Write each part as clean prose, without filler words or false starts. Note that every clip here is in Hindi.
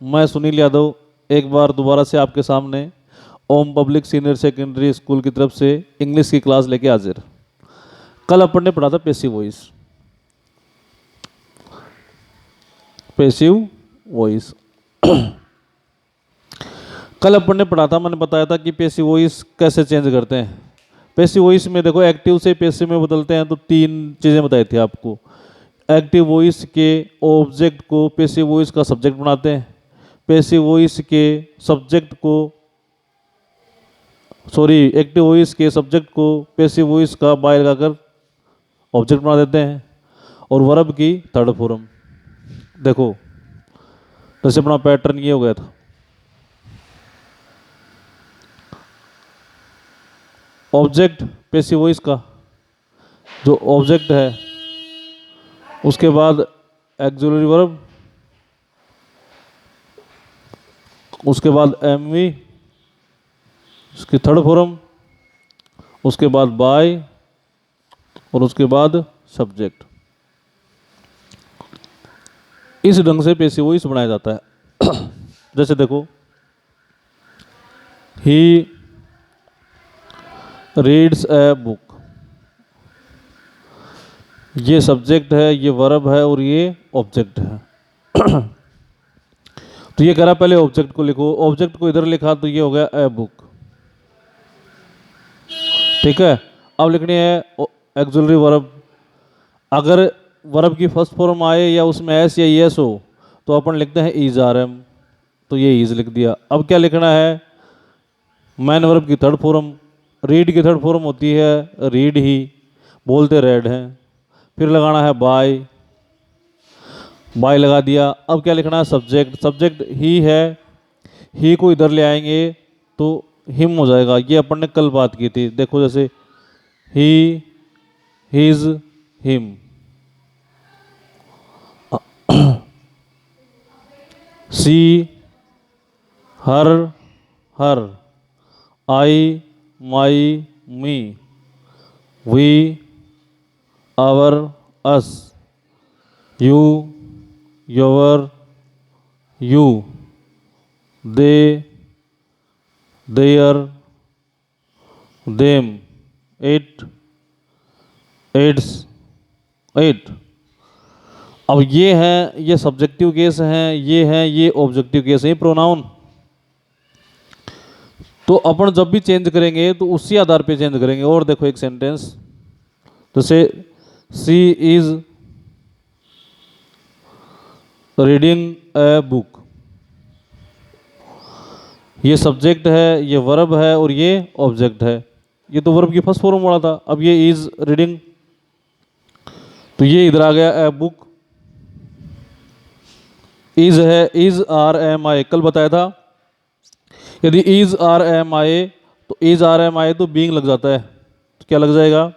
मैं सुनील यादव एक बार दोबारा से आपके सामने ओम पब्लिक सीनियर सेकेंडरी स्कूल की तरफ से इंग्लिश की क्लास लेके हाजिर। कल अपन ने पढ़ा था पैसिव वॉइस। पैसिव वॉइस कल अपन ने पढ़ा था, मैंने बताया था कि पैसिव वॉइस कैसे चेंज करते हैं। पैसिव वॉइस में देखो, एक्टिव से पैसिव में बदलते हैं तो तीन चीज़ें बताई थी आपको। एक्टिव वॉइस के ऑब्जेक्ट को पैसिव वॉइस का सब्जेक्ट बनाते हैं, पैसिव वॉइस के सब्जेक्ट को एक्टिव वॉइस के सब्जेक्ट को पैसिव वॉइस का बाय लगाकर ऑब्जेक्ट बना देते हैं, और वर्ब की थर्ड फॉर्म। देखो जैसे अपना पैटर्न ये हो गया था, ऑब्जेक्ट पैसिव वॉइस का जो ऑब्जेक्ट है, उसके बाद एक्सिलरी वर्ब, उसके बाद एमवी उसकी थर्ड फॉर्म, उसके बाद बाय, और उसके बाद सब्जेक्ट। इस ढंग से पैसिव वॉइस बनाया जाता है। जैसे देखो, ही रीड्स ए बुक, ये सब्जेक्ट है, ये वर्ब है और ये ऑब्जेक्ट है। तो ये कह रहा पहले ऑब्जेक्ट को लिखो, ऑब्जेक्ट को इधर लिखा तो ये हो गया ए बुक। ठीक है, अब लिखनी है एक्सिलरी वर्ब। अगर वर्ब की फर्स्ट फॉर्म आए या उसमें एस या यस हो तो अपन लिखते हैं इज आर एम, तो ये इज लिख दिया। अब क्या लिखना है, मैन वर्ब की थर्ड फॉर्म, रीड की थर्ड फॉर्म होती है रीड ही, बोलते रेड हैं। फिर लगाना है बाय, बाय लगा दिया। अब क्या लिखना है, सब्जेक्ट, सब्जेक्ट ही है, ही को इधर ले आएंगे तो हिम हो जाएगा। ये अपन ने कल बात की थी। देखो जैसे he, his, him. She, her, her. I, my, me. We, our, us. You, your, you. They, their, them. It, its, it. अब ये हैं, ये सब्जेक्टिव केस हैं, ये ऑब्जेक्टिव केस है, ये प्रोनाउन। तो अपन जब भी चेंज करेंगे तो उसी आधार पे चेंज करेंगे। और देखो एक सेंटेंस, जैसे सी इज रीडिंग ए बुक, ये सब्जेक्ट है, ये वर्ब है और ये ऑब्जेक्ट है। ये तो वर्ब की फर्स्ट फॉर्म वाला था। अब ये इज रीडिंग, तो ये इधर आ गया ए बुक। इज है, इज आर एम आई, कल बताया था। यदि इज आर एम आई तो इज आर एम आई तो बीइंग लग जाता है, तो क्या लग जाएगा,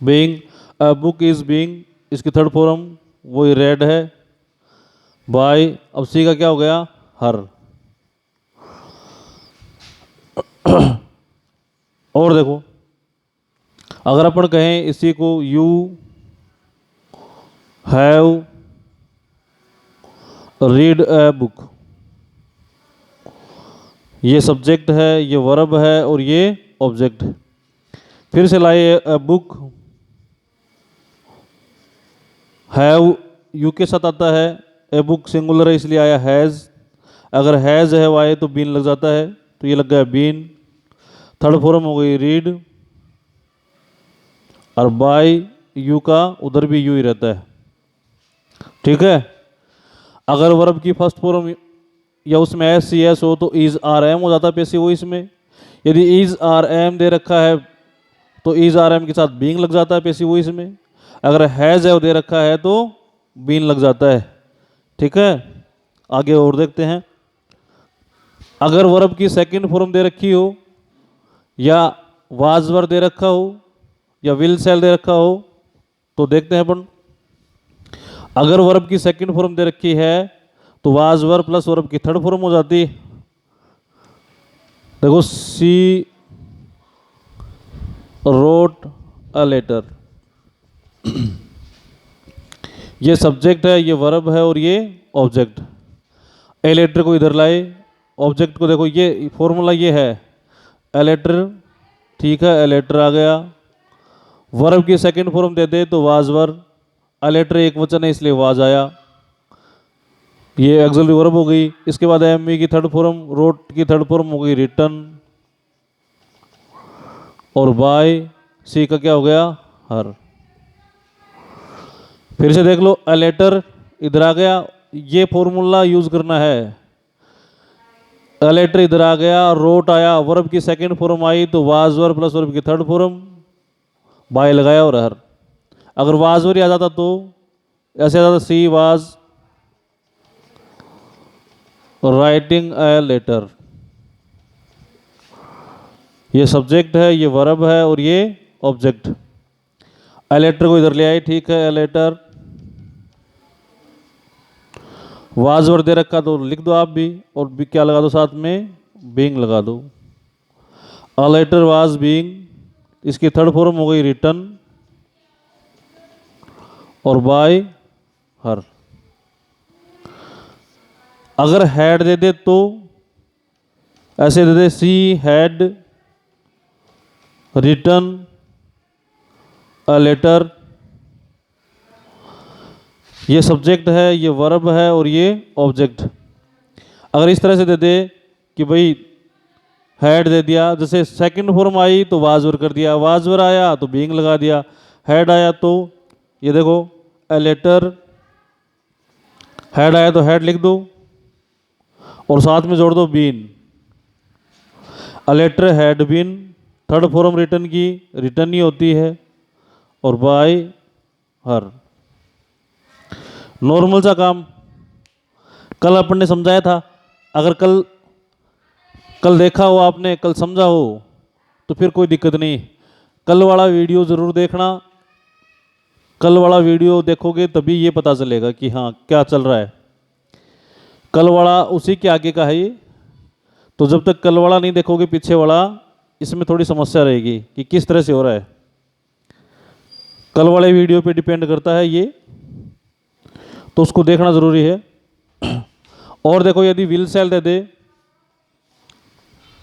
being. A book is being, इसकी थर्ड फॉर्म वो रेड है, बाय। अब सी का क्या हो गया, हर। और देखो, अगर अपन कहें इसी को you have read a book, ये सब्जेक्ट है, ये वर्ब है और ये ऑब्जेक्ट है। फिर से लाए ए बुक, हैव यू के साथ आता है, ए बुक सिंगुलर है इसलिए आया हैज़। अगर हैज़ है वाई तो बीन लग जाता है, तो ये लग गया बीन। थर्ड फॉर्म हो गई रीड, और बाय यू का उधर भी यू ही रहता है। ठीक है, अगर वर्ब की फर्स्ट फॉर्म या उसमें एस सी एस हो तो इज आर एम हो जाता है पैसिव वॉइस में। यदि इज आर एम दे रखा है तो इज आर एम के साथ बीइंग लग जाता है पैसिव वॉइस में। अगर हैज है दे रखा है तो बीन लग जाता है। ठीक है, आगे और देखते हैं। अगर वर्ब की सेकंड फॉर्म दे रखी हो, या वाज वर दे रखा हो, या विल सेल दे रखा हो, तो देखते हैं अपन। अगर वर्ब की सेकंड फॉर्म दे रखी है तो वाज वर प्लस वर्ब की थर्ड फॉर्म हो जाती। देखो, सी रोट अ लेटर, ये सब्जेक्ट है, ये वर्ब है और ये ऑब्जेक्ट। ए लेटर को इधर लाए, ऑब्जेक्ट को देखो, ये फॉर्मूला ये है ए लेटर, ठीक है, ए लेटर आ गया। वर्ब की सेकंड फॉर्म दे दे तो वाज वर, ए लेटर एक वचन है इसलिए वाज आया, ये एक्सुअल वर्ब हो गई। इसके बाद एम की थर्ड फॉर्म, रोट की थर्ड फॉर्म हो गई रिटर्न, और बाय, सी का क्या हो गया हर। फिर से देख लो, ए लेटर इधर आ गया, ये फॉर्मूला यूज करना है। ए लेटर इधर आ गया, रोट आया, वर्ब की सेकंड फॉर्म आई तो वाज वर प्लस वर्ब की थर्ड फॉर्म, बाय लगाया और हर। अगर वाज वर ही आ जाता तो ऐसे आ जाता, she was writing a letter. ये सब्जेक्ट है, ये वर्ब है और ये ऑब्जेक्ट। ए लेटर को इधर ले आए, ठीक है, ए लेटर वाज वर दे रखा तो लिख दो आप भी, और भी क्या लगा दो साथ में, बीइंग लगा दो। अ लेटर वाज बीइंग, इसकी थर्ड फॉर्म हो गई रिटर्न, और बाय हर। अगर हैड दे दे तो ऐसे they they, she had return a letter, ये सब्जेक्ट है, ये वर्ब है और ये ऑब्जेक्ट। अगर इस तरह से दे दे कि भाई हैड दे दिया, जैसे सेकंड फॉर्म आई तो वाजवर कर दिया, वाजवर आया तो बीइंग लगा दिया, हैड आया तो ये देखो ए लेटर, हैड आया तो हैड लिख दो और साथ में जोड़ दो been. A letter had been, third form written की, रिटर्न ही होती है, और बाय हर। नॉर्मल सा काम कल अपन ने समझाया था। अगर कल देखा हो आपने, कल समझा हो तो फिर कोई दिक्कत नहीं, कल वाला वीडियो ज़रूर देखना। कल वाला वीडियो देखोगे तभी ये पता चलेगा कि हाँ क्या चल रहा है। कल वाला उसी के आगे का है ये, तो जब तक कल वाला नहीं देखोगे पीछे वाला, इसमें थोड़ी समस्या रहेगी कि किस तरह से हो रहा है। कल वाले वीडियो पे डिपेंड करता है ये, तो उसको देखना ज़रूरी है। और देखो, यदि विल सेल दे दे,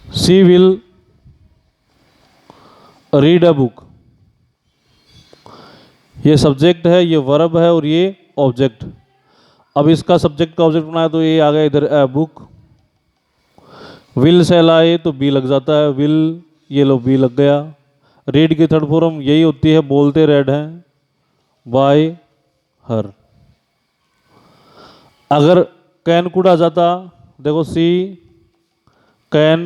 she will read a book, ये सब्जेक्ट है, ये वर्ब है और ये ऑब्जेक्ट। अब इसका सब्जेक्ट का ऑब्जेक्ट बनाया तो ये आ गया इधर ए बुक। विल सेल आए तो बी लग जाता है, विल, ये लो बी लग गया। रीड की थर्ड फॉर्म यही होती है, बोलते रेड हैं, बाय हर। अगर कैन कुड आ जाता, देखो सी कैन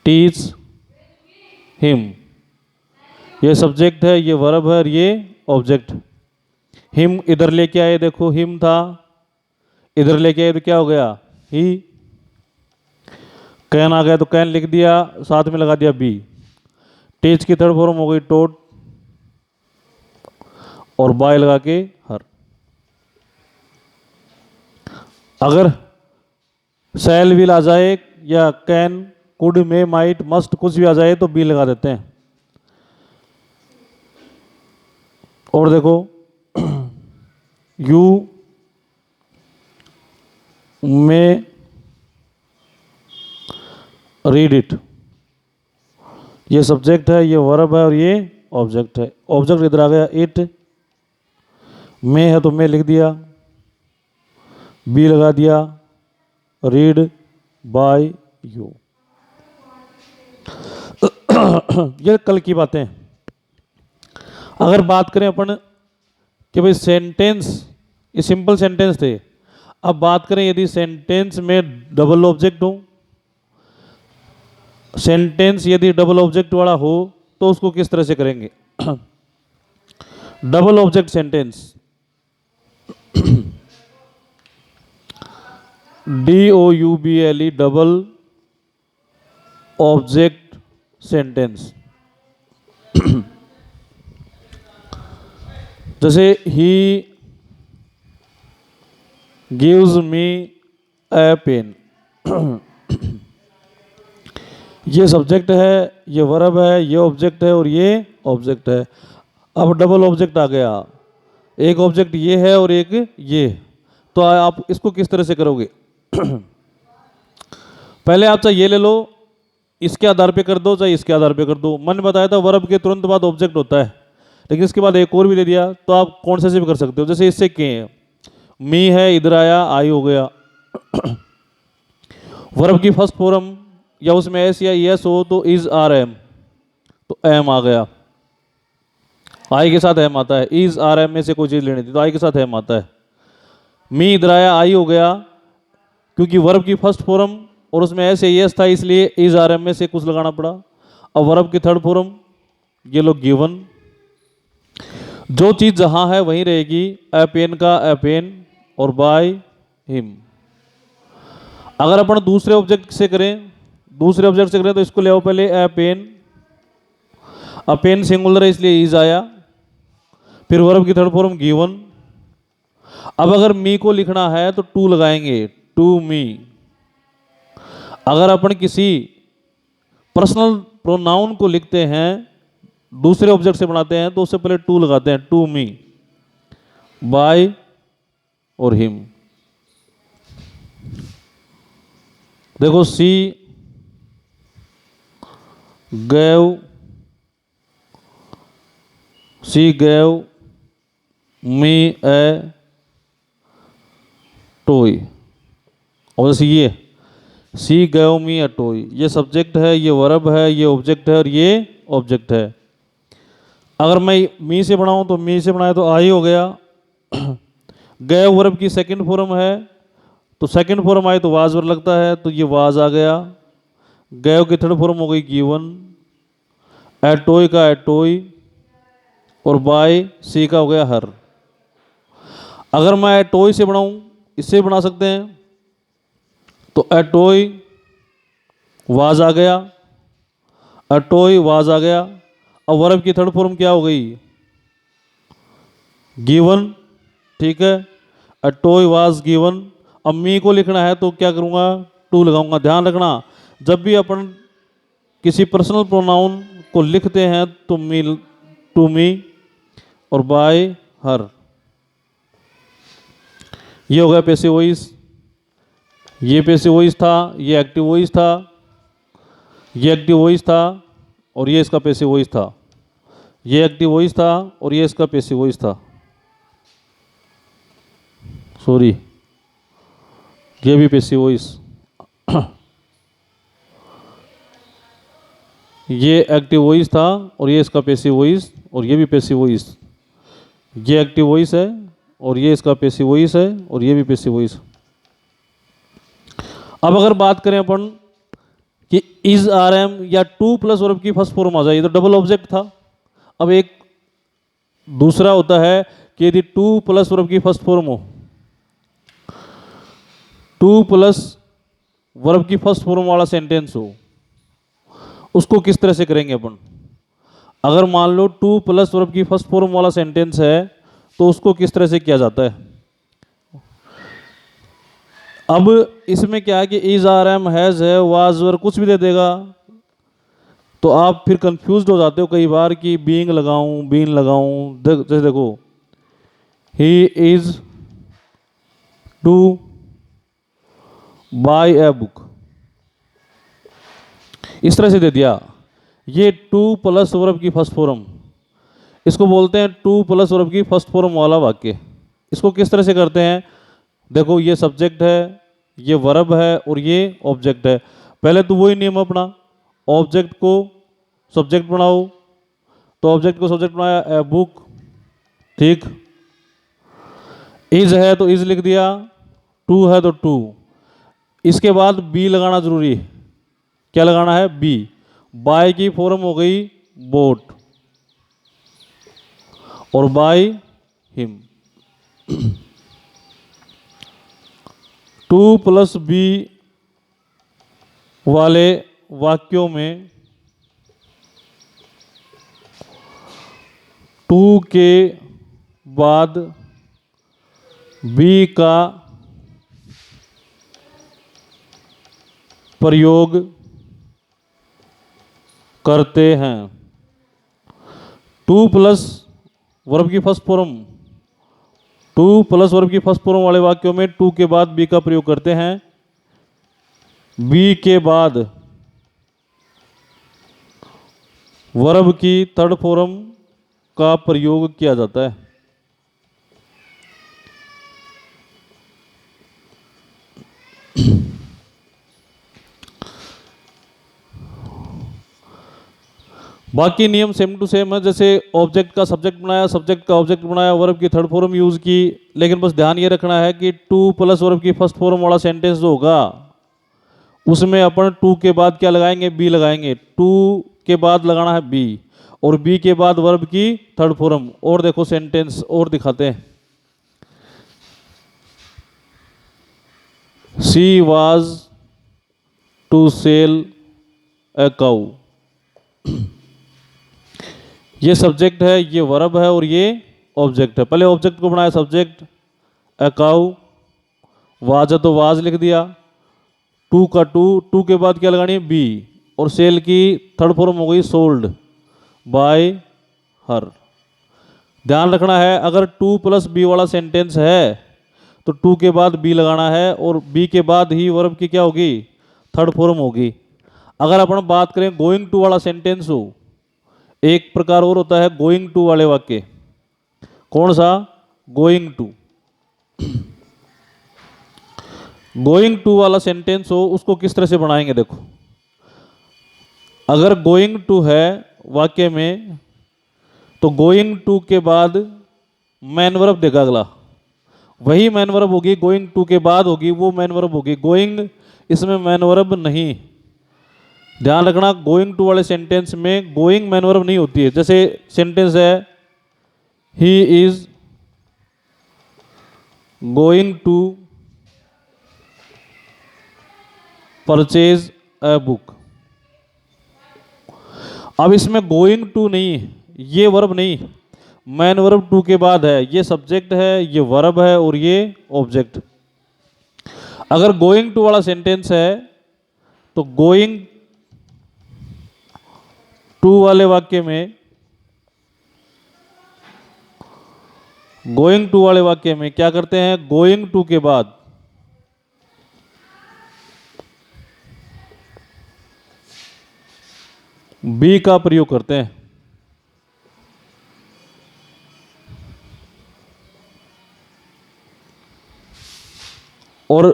टीच हिम, ये सब्जेक्ट है, ये वर्ब है और ये ऑब्जेक्ट। हिम इधर लेके आए, देखो हिम था, इधर लेके आए तो क्या हो गया ही। कैन आ गया तो कैन लिख दिया, साथ में लगा दिया बी। टीच की थर्ड फॉर्म हो गई टोट, और बाय लगा के हर। अगर सेल विल आ जाए या can could may might must कुछ भी आ जाए तो बी लगा देते हैं। और देखो यू मे रीड इट, ये सब्जेक्ट है, ये वर्ब है और ये ऑब्जेक्ट है। ऑब्जेक्ट इधर आ गया इट, मे है तो मे लिख दिया, बी लगा दिया, रीड बाय यू। ये कल की बातें। अगर बात करें अपन कि भाई सेंटेंस, ये सिंपल सेंटेंस थे। अब बात करें यदि सेंटेंस में डबल ऑब्जेक्ट हो, सेंटेंस यदि डबल ऑब्जेक्ट वाला हो तो उसको किस तरह से करेंगे। Double object sentence, DOUBLE, double object sentence. जैसे he gives me a pen, ये सब्जेक्ट है, ये वर्ब है, ये ऑब्जेक्ट है और ये ऑब्जेक्ट है। अब डबल ऑब्जेक्ट आ गया, एक ऑब्जेक्ट ये है और एक ये, तो आप इसको किस तरह से करोगे? पहले आप चाहे ये ले लो, इसके आधार पे कर दो, चाहे इसके आधार पे कर दो। मैंने बताया था वर्ब के तुरंत बाद ऑब्जेक्ट होता है, लेकिन इसके बाद एक और भी दे दिया, तो आप कौन से भी कर सकते हो। जैसे इससे के हैं, मी है, इधर आया, आई हो गया। वर्ब की फर्स्ट फॉर्म या उसमें एस या यस हो तो इज आर एम, तो एम आ गया। आई के साथ एम आता है, इज आर एम में से कोई चीज़ लेनी थी तो आई के साथ एम आता है। मी इधर आया, आई हो गया, क्योंकि वर्ब की फर्स्ट फॉर्म और उसमें एस या यस था, इसलिए इज आर एम में से कुछ लगाना पड़ा। अब वर्ब की थर्ड फॉर्म, ये लो गिवन, जो चीज़ जहां है वहीं रहेगी। ए पेन का ए पेन और बाय हिम। अगर अपन दूसरे ऑब्जेक्ट से करें तो इसको ले आओ पहले, ए पेन, अ पेन सिंगुलर है इसलिए इज आया, फिर वर्ब की थर्ड फॉर्म गिवन। अब अगर मी को लिखना है तो टू लगाएंगे, टू मी। अगर अपन किसी पर्सनल प्रोनाउन को लिखते हैं, दूसरे ऑब्जेक्ट से बनाते हैं, तो उससे पहले टू लगाते हैं, टू मी, बाय और हिम। देखो, सी गैव मी ए टॉय। और जैसे ये सी गैव मी ए टॉय, ये सब्जेक्ट है, ये वर्ब है, ये ऑब्जेक्ट है और ये ऑब्जेक्ट है। अगर मैं मी से बनाऊं तो मी से बनाया तो आई हो गया। गैव वर्ब की सेकंड फॉर्म है, तो सेकंड फॉर्म आए तो वाज वर्ब लगता है, तो ये वाज आ गया। गैव की थर्ड फॉर्म हो गई गिवन, ए टॉय का ए टॉय और बाय सी का हो गया हर। अगर मैं ए टॉय से बनाऊं, इससे बना सकते हैं, तो ए टॉय वाज आ गया, ए टॉय वाज आ गया। अब वर्ब की थर्ड फॉर्म क्या हो गई? गिवन, ठीक है, ए टॉय वाज गिवन। अब मी को लिखना है तो क्या करूंगा? टू लगाऊंगा। ध्यान रखना, जब भी अपन किसी पर्सनल प्रोनाउन को लिखते हैं तो मी, टू मी और बाय हर। ये हो गया पैसिव वॉइस, ये पैसिव वॉइस था, ये एक्टिव वॉइस था, ये एक्टिव वॉइस था और ये इसका पैसिव वॉइस था। ये एक्टिव वॉइस था और ये इसका पैसिव वॉइस था। सॉरी, ये भी पैसिव वॉइस। ये एक्टिव वॉइस था और ये इसका पैसिव वॉइस और ये भी पैसिव वॉइस। ये एक्टिव वॉइस है और ये इसका पैसिव वॉइस है और ये भी पैसिव वॉइस। अब अगर बात करें अपन कि इज आर एम या टू प्लस वर्ब की फर्स्ट फॉर्म आ जाए, तो डबल ऑब्जेक्ट था। अब एक दूसरा होता है कि यदि टू प्लस वर्ब की फर्स्ट फॉर्म हो, टू प्लस वर्ब की फर्स्ट फॉर्म वाला सेंटेंस हो, उसको किस तरह से करेंगे अपन? अगर मान लो टू प्लस वर्ब की फर्स्ट फॉर्म वाला सेंटेंस है तो उसको किस तरह से किया जाता है? अब इसमें क्या है कि इज आर एम हैज है वाज वर कुछ भी दे देगा, तो आप फिर कंफ्यूज हो जाते हो कई बार कि बीइंग लगाऊं, बीन लगाऊं। जैसे देखो, he is to buy a book, इस तरह से दे दिया। ये टू प्लस वर्ब की फर्स्ट फॉर्म, इसको बोलते हैं टू प्लस वर्ब की फर्स्ट फॉर्म वाला वाक्य। इसको किस तरह से करते हैं? देखो, ये सब्जेक्ट है, ये वर्ब है और ये ऑब्जेक्ट है। पहले तो वही नियम अपना, ऑब्जेक्ट को सब्जेक्ट बनाओ, तो ऑब्जेक्ट को सब्जेक्ट बनाया ए बुक, ठीक। इज है तो इज लिख दिया, टू है तो टू। इसके बाद बी लगाना जरूरी है। क्या लगाना है? बी। बाय की फॉर्म हो गई बोट और by him. To plus be वाले वाक्यों में टू के बाद बी का प्रयोग करते हैं। टू प्लस वर्ब की first form to plus verb की फर्स्ट फॉर्म वाले वाक्यों में टू के बाद बी का प्रयोग करते हैं, बी के बाद वर्ब की थर्ड फॉर्म का प्रयोग किया जाता है। बाकी नियम सेम टू सेम है, जैसे ऑब्जेक्ट का सब्जेक्ट बनाया, सब्जेक्ट का ऑब्जेक्ट बनाया, वर्ब की थर्ड फॉर्म यूज की, लेकिन बस ध्यान ये रखना है कि टू प्लस वर्ब की फर्स्ट फॉर्म वाला सेंटेंस जो होगा उसमें अपन टू के बाद क्या लगाएंगे, बी लगाएंगे। टू के बाद लगाना है बी, और बी के बाद वर्ब की थर्ड फॉर्म। और देखो सेंटेंस और दिखाते हैं। She was to sell a cow. ये सब्जेक्ट है, ये वर्ब है, और ये ऑब्जेक्ट है। पहले ऑब्जेक्ट को बनाया सब्जेक्ट, ए काउ, वाज है तो वाज लिख दिया, टू का टू, टू के बाद क्या लगानी है, बी, और सेल की थर्ड फॉर्म हो गई सोल्ड बाय हर। ध्यान रखना है, अगर टू प्लस बी वाला सेंटेंस है तो टू के बाद बी लगाना है, और बी के बाद ही वर्ब की क्या होगी, थर्ड फॉर्म होगी। अगर अपन बात करें गोइंग टू वाला सेंटेंस हो, एक प्रकार और होता है गोइंग टू वाले वाक्य। कौन सा, गोइंग टू। गोइंग टू वाला सेंटेंस हो उसको किस तरह से बनाएंगे, देखो। अगर गोइंग टू है वाक्य में तो गोइंग टू के बाद मैन वर्ब देगा अगला, वही मैन वर्ब होगी, गोइंग टू के बाद होगी वो मैन वर्ब होगी। गोइंग इसमें मैन वर्ब नहीं। ध्यान रखना, गोइंग टू वाले सेंटेंस में गोइंग मैन वर्ब नहीं होती है। जैसे सेंटेंस है he is going to purchase a book. अब इसमें गोइंग टू नहीं, ये वर्ब नहीं, मैन वर्ब टू के बाद है, ये सब्जेक्ट है, ये वर्ब है, और ये ऑब्जेक्ट। अगर गोइंग टू वाला सेंटेंस है तो गोइंग टू वाले वाक्य में, गोइंग टू वाले वाक्य में क्या करते हैं, गोइंग टू के बाद बी का प्रयोग करते हैं। और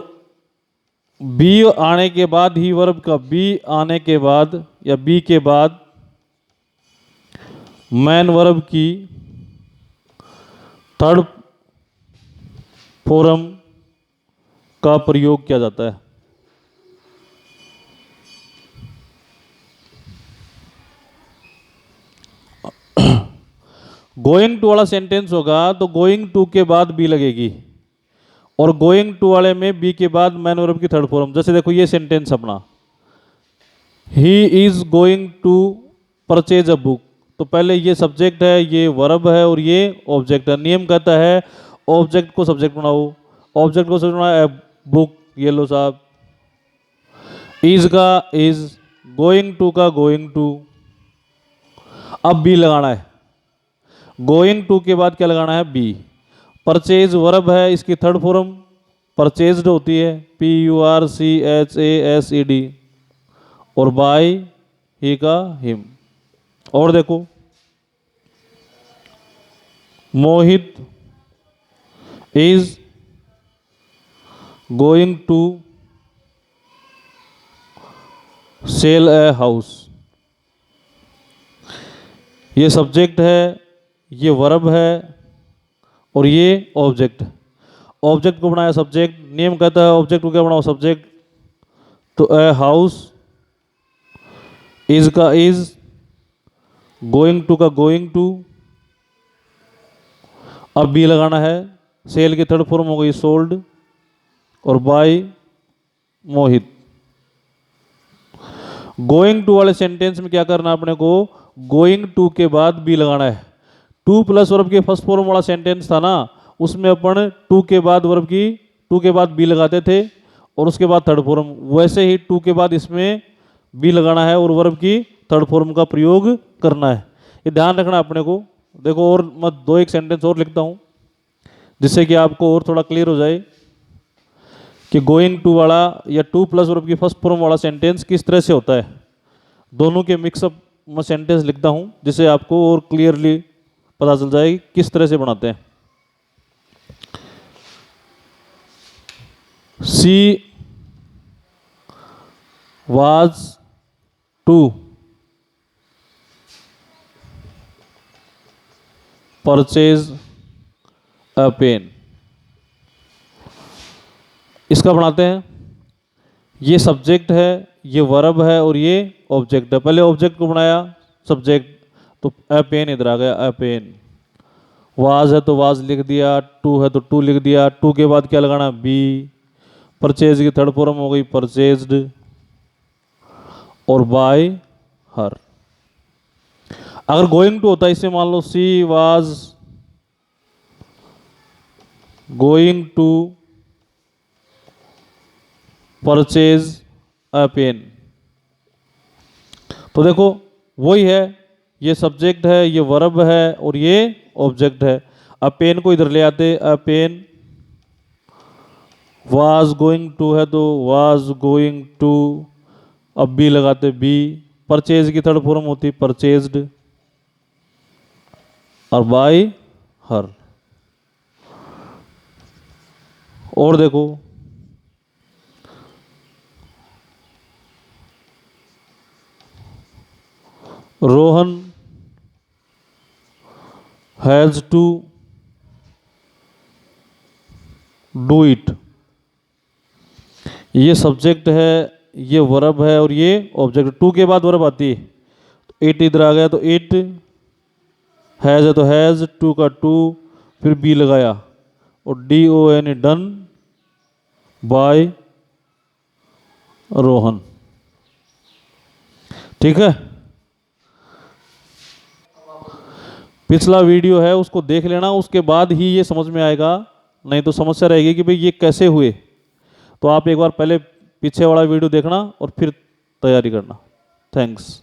बी आने के बाद ही वर्ब का, बी आने के बाद या बी के बाद मैन वर्ब की थर्ड फॉर्म का प्रयोग किया जाता है। गोइंग टू वाला सेंटेंस होगा तो गोइंग टू के बाद बी लगेगी, और गोइंग टू वाले में बी के बाद मैन वर्ब की थर्ड फॉर्म। जैसे देखो ये सेंटेंस अपना, he is going to purchase a book, तो पहले ये सब्जेक्ट है, ये वर्ब है, और ये ऑब्जेक्ट है। नियम कहता है ऑब्जेक्ट को सब्जेक्ट बनाओ, ऑब्जेक्ट को सब्जेक्ट बनाओ, बुक, ये लो साहब, इज का इज, गोइंग टू का गोइंग टू। अब बी लगाना है, गोइंग टू के बाद क्या लगाना है, बी। परचेज वर्ब है, इसकी थर्ड फॉर्म परचेज्ड होती है, PURCHASED, और बाय ही का हिम। और देखो Mohit is going to sell a house, ये सब्जेक्ट है, ये वर्ब है, और ये ऑब्जेक्ट। ऑब्जेक्ट को बनाया सब्जेक्ट, नेम कहता है ऑब्जेक्ट को क्या बनाओ, सब्जेक्ट। तो ए हाउस, इज का इज, गोइंग टू का गोइंग टू। अब बी लगाना है, सेल की थर्ड फॉर्म हो गई सोल्ड, और बाय मोहित। गोइंग टू वाले सेंटेंस में क्या करना है अपने को, गोइंग टू के बाद बी लगाना है। टू प्लस वर्ब के फर्स्ट फॉर्म वाला सेंटेंस था ना, उसमें अपन टू के बाद वर्ब की, टू के बाद बी लगाते थे और उसके बाद थर्ड फॉर्म। वैसे ही टू के बाद इसमें बी लगाना है और वर्ब की थर्ड फॉर्म का प्रयोग करना है। ये ध्यान रखना अपने को। देखो और मैं दो एक सेंटेंस और लिखता हूँ, जिससे कि आपको और थोड़ा क्लियर हो जाए कि गोइंग टू वाला या टू प्लस वर्ब की फर्स्ट फॉर्म वाला सेंटेंस किस तरह से होता है। दोनों के मिक्सअप मैं सेंटेंस लिखता हूं जिससे आपको और क्लियरली पता चल जाए कि किस तरह से बनाते हैं। She was to purchase a pen. इसका बनाते हैं, ये सब्जेक्ट है, ये वर्ब है और ये ऑब्जेक्ट है। पहले ऑब्जेक्ट को बनाया सब्जेक्ट, तो अ पेन इधर आ गया, अ पेन। वाज है तो वाज लिख दिया, टू है तो टू लिख दिया, टू के बाद क्या लगाना, बी। परचेज की थर्ड फॉर्म हो गई परचेज्ड, और बाय हर। अगर गोइंग टू होता है इससे मान लो she was going to purchase a pen, तो देखो वही है, ये सब्जेक्ट है, ये वर्ब है और ये ऑब्जेक्ट है। अब पेन को इधर ले आते, a pen. Was going to है तो वाज गोइंग टू, अब बी लगाते, बी। परचेज की थर्ड फॉर्म होती परचेज्ड, और बाय हर। और देखो Rohan has to do it, ये सब्जेक्ट है, ये वर्ब है और ये ऑब्जेक्ट। टू के बाद वर्ब आती है, तो इट इधर आ गया, तो इट। हैज़ है तो हैज़, टू का टू, फिर बी लगाया, और D O N done by Rohan. ठीक है, पिछला वीडियो है उसको देख लेना, उसके बाद ही ये समझ में आएगा, नहीं तो समस्या रहेगी कि भाई ये कैसे हुए। तो आप एक बार पहले पीछे वाला वीडियो देखना और फिर तैयारी करना। थैंक्स।